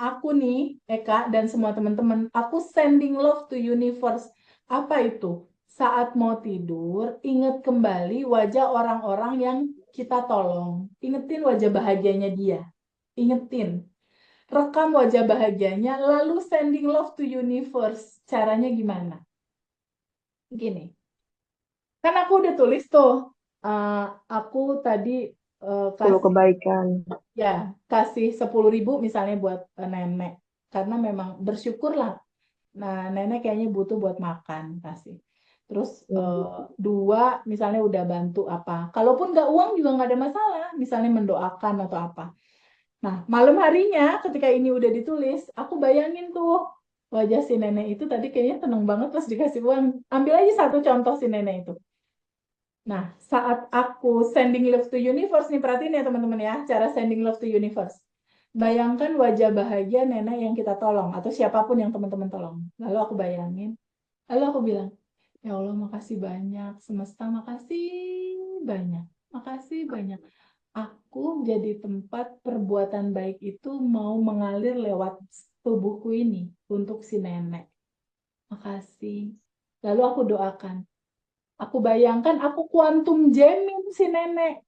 aku nih, Eka dan semua teman-teman, aku sending love to universe. Apa itu? Saat mau tidur, ingat kembali wajah orang-orang yang kita tolong. Ingetin wajah bahagianya dia. Ingetin. Rekam wajah bahagianya, lalu sending love to universe. Caranya gimana? Gini. Kan aku udah tulis tuh. Aku tadi Perlu kasih kebaikan. ya kasih 10.000 misalnya buat nenek karena memang bersyukurlah. Nah, nenek kayaknya butuh buat makan kasih. Terus Hmm. dua misalnya udah bantu apa. Kalaupun nggak uang juga nggak ada masalah. Misalnya mendoakan atau apa. Nah, malam harinya ketika ini udah ditulis, aku bayangin tuh wajah si nenek itu tadi kayaknya seneng banget pas dikasih uang. Ambil aja satu contoh si nenek itu. Nah, saat aku sending love to universe nih, perhatiin ya teman-teman ya, cara sending love to universe. Bayangkan wajah bahagia nenek yang kita tolong, atau siapapun yang teman-teman tolong. Lalu aku bayangin, lalu aku bilang, ya Allah makasih banyak, semesta makasih banyak, makasih banyak. Aku jadi tempat perbuatan baik itu mau mengalir lewat tubuhku ini untuk si nenek. Makasih. Lalu aku doakan, aku bayangkan aku kuantum jamming si nenek.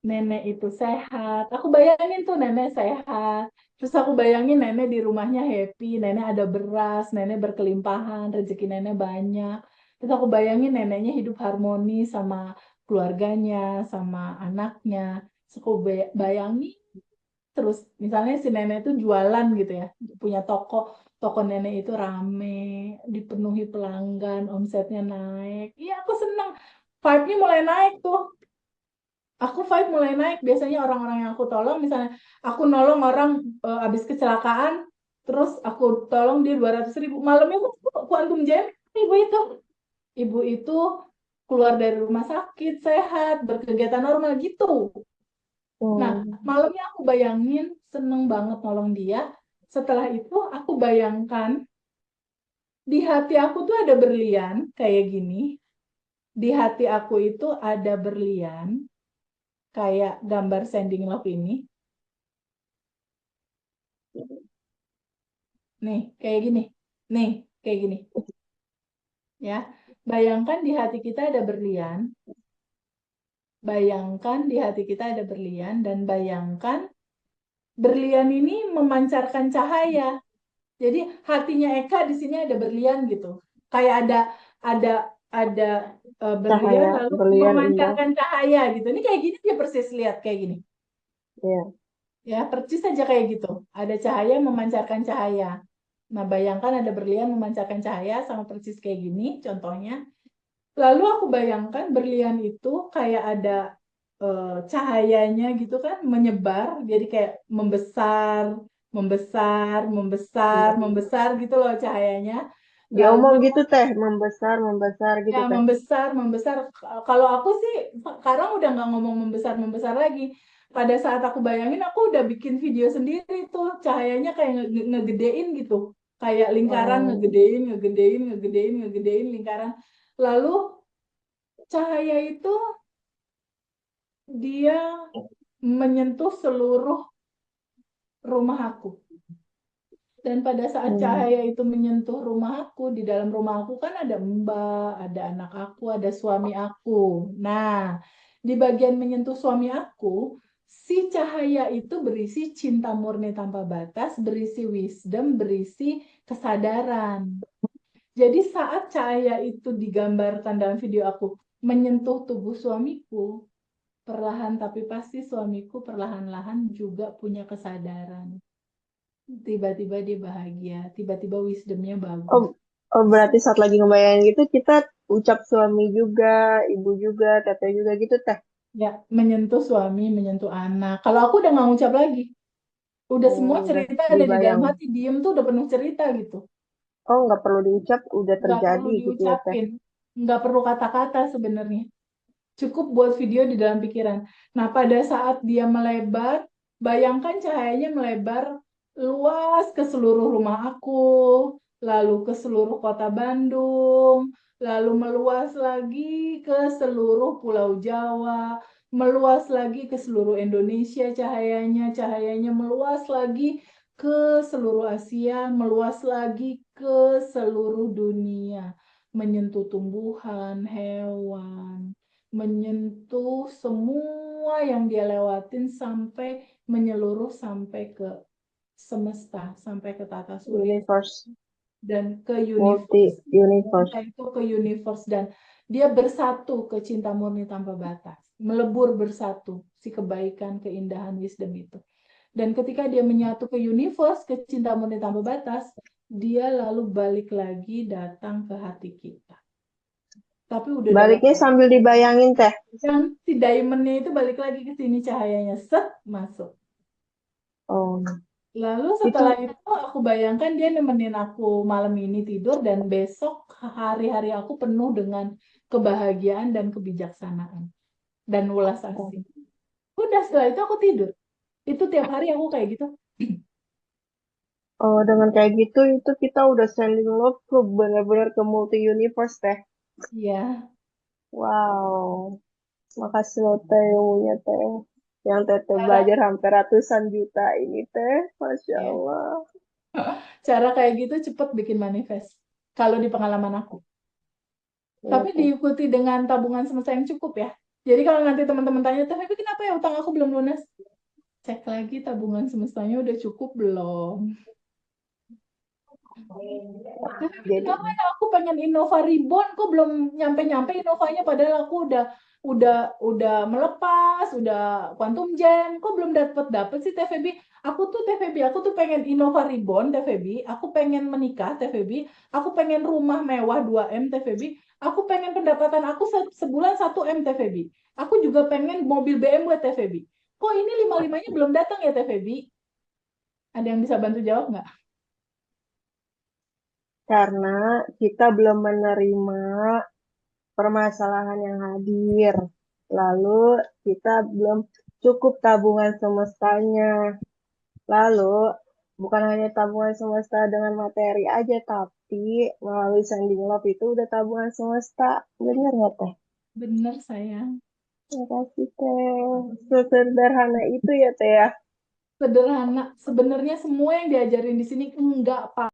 Nenek itu sehat. Aku bayangin tuh nenek sehat. Terus aku bayangin nenek di rumahnya happy, nenek ada beras, nenek berkelimpahan, rezeki nenek banyak. Terus aku bayangin neneknya hidup harmoni sama keluarganya, sama anaknya. Terus aku bayangin terus misalnya si nenek itu jualan gitu ya, punya toko, toko nenek itu rame, dipenuhi pelanggan, omsetnya naik. Iya, aku senang. Vibe-nya mulai naik tuh. Aku vibe mulai naik. Biasanya orang-orang yang aku tolong, misalnya aku nolong orang habis kecelakaan, terus aku tolong dia 200.000. Malamnya aku antum jam, ibu itu. Ibu itu keluar dari rumah sakit, sehat, berkegiatan normal gitu. Nah, Hmm. malamnya aku bayangin seneng banget nolong dia. Setelah itu aku bayangkan di hati aku tuh ada berlian kayak gini. Di hati aku itu ada berlian kayak gambar sending love ini. Nih, kayak gini. Nih, kayak gini. Ya, bayangkan di hati kita ada berlian. Bayangkan di hati kita ada berlian dan bayangkan berlian ini memancarkan cahaya. Jadi hatinya Eka di sini ada berlian gitu. Kayak ada ada berlian Cahaya lalu berlian, iya. memancarkan cahaya gitu. Ini kayak gini dia persis lihat kayak gini. Iya. Ya, persis saja kayak gitu. Ada cahaya memancarkan cahaya. Nah, bayangkan ada berlian memancarkan cahaya sama persis kayak gini contohnya. Lalu aku bayangkan berlian itu kayak ada cahayanya gitu kan menyebar, jadi kayak membesar, membesar, membesar, membesar gitu loh cahayanya. Dia Lalu omong gitu teh, membesar, membesar ya gitu teh. membesar, membesar. Kalau aku sih sekarang udah nggak ngomong membesar, membesar lagi. Pada saat aku bayangin, aku udah bikin video sendiri tuh cahayanya kayak ngegedein gitu, kayak lingkaran Oh. ngegedein, ngegedein, ngegedein, ngegedein lingkaran. Lalu cahaya itu dia menyentuh seluruh rumah aku. Dan pada saat Hmm. cahaya itu menyentuh rumah aku, di dalam rumah aku kan ada mbak, ada anak aku, ada suami aku. Nah, di bagian menyentuh suami aku, si cahaya itu berisi cinta murni tanpa batas, berisi wisdom, berisi kesadaran. Jadi saat cahaya itu digambarkan dalam video aku menyentuh tubuh suamiku, perlahan tapi pasti suamiku perlahan-lahan juga punya kesadaran. Tiba-tiba dia bahagia, tiba-tiba wisdomnya Oh, bagus. oh, berarti saat lagi ngebayangin gitu, kita ucap suami juga, ibu juga, teteh juga gitu teh. Ya, menyentuh suami, menyentuh anak. Kalau aku udah nggak ngucap lagi. Udah semua Oh, udah cerita ada di dalam dibayang. hati, diem tuh udah penuh cerita gitu. Oh, nggak perlu diucap, udah Nggak perlu terjadi gitu ya teh. diucapin, nggak perlu kata-kata sebenarnya. Cukup buat video di dalam pikiran. Nah, pada saat dia melebar, bayangkan cahayanya melebar luas ke seluruh rumah aku, lalu ke seluruh kota Bandung, lalu meluas lagi ke seluruh Pulau Jawa, meluas lagi ke seluruh Indonesia cahayanya, cahayanya meluas lagi ke seluruh Asia, meluas lagi ke seluruh dunia, menyentuh tumbuhan, hewan, menyentuh semua yang dia lewatin sampai menyeluruh sampai ke semesta, sampai ke tata surya Universe, dan ke universe. multi-universe. Sampai itu ke universe dan dia bersatu ke cinta murni tanpa batas, melebur bersatu si kebaikan, keindahan, wisdom itu. Dan ketika dia menyatu ke universe, ke cinta murni tanpa batas, dia lalu balik lagi datang ke hati kita. Tapi udah dalam Baliknya sambil dibayangin teh. yang si diamondnya itu balik lagi ke sini cahayanya set masuk. Oh, Lalu itu setelah itu aku bayangkan dia nemenin aku malam ini tidur dan besok hari-hari aku penuh dengan kebahagiaan dan kebijaksanaan dan welas oh, asih. Udah setelah itu aku tidur. Itu tiap hari aku kayak gitu. oh, dengan kayak gitu itu kita udah sending love ke benar-benar ke multi universe teh. Iya. Wow, makasih loh teh ilmunya teh. Yang teteh Cara, belajar hampir ratusan juta ini teh, masya ya. Allah. Cara kayak gitu cepet bikin manifest. Kalau di pengalaman aku. Iya Tapi teh. diikuti dengan tabungan semesta yang cukup ya. Jadi kalau nanti teman-teman tanya, tapi kenapa ya utang aku belum lunas? Cek lagi tabungan semestanya udah cukup belum. Tapi Jadi kenapa ya aku pengen Innova Reborn kok belum nyampe-nyampe Innovanya padahal aku udah melepas, udah quantum jam, kok belum dapet sih TVB? Aku tuh pengen Innova Reborn TVB, aku pengen menikah TVB, aku pengen rumah mewah 2M TVB, aku pengen pendapatan aku sebulan 1M TVB. Aku juga pengen mobil BMW TVB. Kok ini lima-limanya belum datang ya TVB? Ada yang bisa bantu jawab nggak? karena kita belum menerima permasalahan yang hadir. Lalu kita belum cukup tabungan semestanya. Lalu bukan hanya tabungan semesta dengan materi aja, tapi melalui sending love itu udah tabungan semesta. Bener nggak teh? Bener sayang. Terima kasih teh. Sesederhana itu ya teh ya. Sederhana. Sebenarnya semua yang diajarin di sini enggak